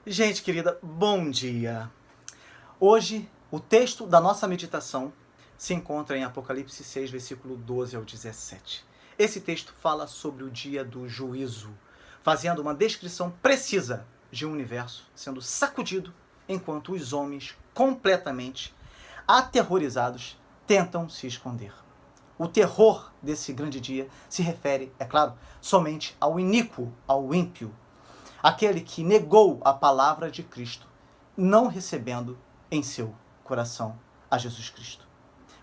Gente querida, bom dia! Hoje, o texto da nossa meditação se encontra em Apocalipse 6, versículo 12 ao 17. Esse texto fala sobre o dia do juízo, fazendo uma descrição precisa de um universo sendo sacudido enquanto os homens, completamente aterrorizados, tentam se esconder. O terror desse grande dia se refere, é claro, somente ao iníquo, ao ímpio, aquele que negou a palavra de Cristo, não recebendo em seu coração a Jesus Cristo.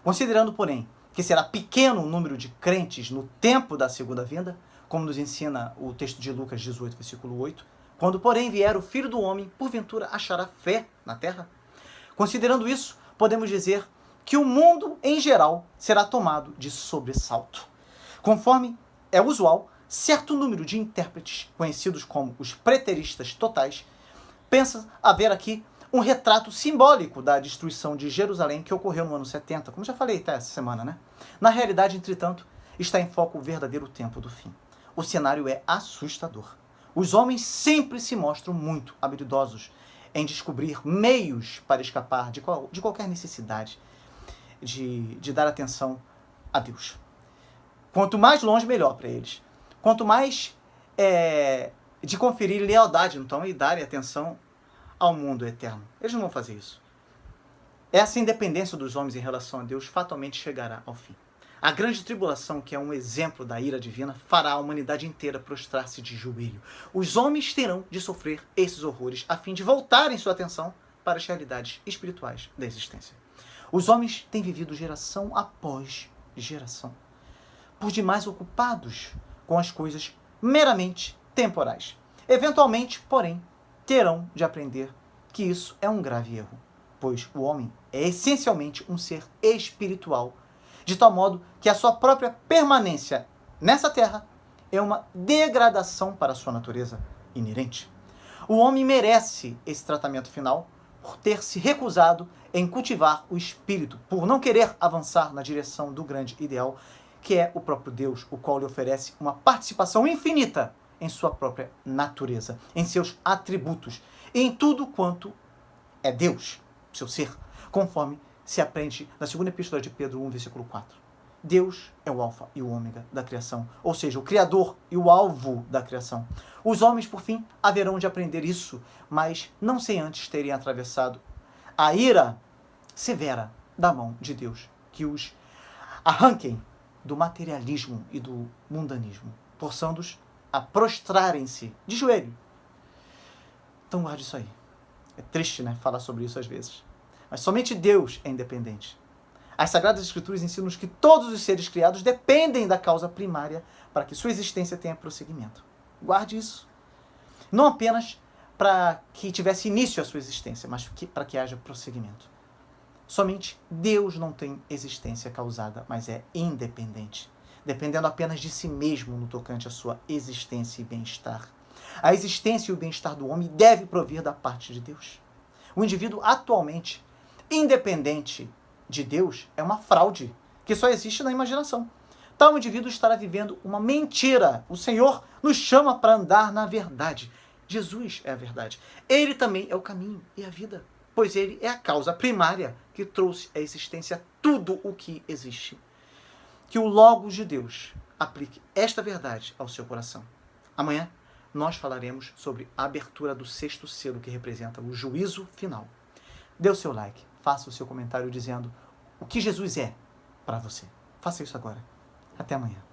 Considerando, porém, que será pequeno o número de crentes no tempo da segunda vinda, como nos ensina o texto de Lucas 18, versículo 8, quando, porém, vier o Filho do Homem, porventura achará fé na terra? Considerando isso, podemos dizer que o mundo, em geral, será tomado de sobressalto. Conforme é usual, certo número de intérpretes, conhecidos como os preteristas totais, pensa haver aqui um retrato simbólico da destruição de Jerusalém que ocorreu no ano 70, como já falei até essa semana, né? Na realidade, entretanto, está em foco o verdadeiro tempo do fim. O cenário é assustador. Os homens sempre se mostram muito habilidosos em descobrir meios para escapar de qualquer necessidade de dar atenção a Deus. Quanto mais longe, melhor para eles. Quanto mais de conferir lealdade, então, e darem atenção ao mundo eterno. Eles não vão fazer isso. Essa independência dos homens em relação a Deus fatalmente chegará ao fim. A grande tribulação, que é um exemplo da ira divina, fará a humanidade inteira prostrar-se de joelho. Os homens terão de sofrer esses horrores a fim de voltarem sua atenção para as realidades espirituais da existência. Os homens têm vivido geração após geração, por demais ocupados com as coisas meramente temporais. Eventualmente, porém, terão de aprender que isso é um grave erro, pois o homem é essencialmente um ser espiritual, de tal modo que a sua própria permanência nessa terra é uma degradação para a sua natureza inerente. O homem merece esse tratamento final por ter se recusado em cultivar o espírito, por não querer avançar na direção do grande ideal, que é o próprio Deus, o qual lhe oferece uma participação infinita em sua própria natureza, em seus atributos, em tudo quanto é Deus, seu ser, conforme se aprende na segunda epístola de Pedro 1, versículo 4. Deus é o alfa e o ômega da criação, ou seja, o criador e o alvo da criação. Os homens, por fim, haverão de aprender isso, mas não sem antes terem atravessado a ira severa da mão de Deus, que os arranquem do materialismo e do mundanismo, forçando-os a prostrarem-se de joelho. Então guarde isso aí. É triste, né, falar sobre isso às vezes. Mas somente Deus é independente. As Sagradas Escrituras ensinam-nos que todos os seres criados dependem da causa primária para que sua existência tenha prosseguimento. Guarde isso. Não apenas para que tivesse início a sua existência, mas para que haja prosseguimento. Somente Deus não tem existência causada, mas é independente, dependendo apenas de si mesmo no tocante à sua existência e bem-estar. A existência e o bem-estar do homem deve provir da parte de Deus. O indivíduo atualmente independente de Deus é uma fraude que só existe na imaginação. Tal indivíduo estará vivendo uma mentira. O Senhor nos chama para andar na verdade. Jesus é a verdade. Ele também é o caminho e a vida, pois ele é a causa primária que trouxe à existência tudo o que existe. Que o Logos de Deus aplique esta verdade ao seu coração. Amanhã nós falaremos sobre a abertura do sexto selo, que representa o juízo final. Dê o seu like, faça o seu comentário dizendo o que Jesus é para você. Faça isso agora. Até amanhã.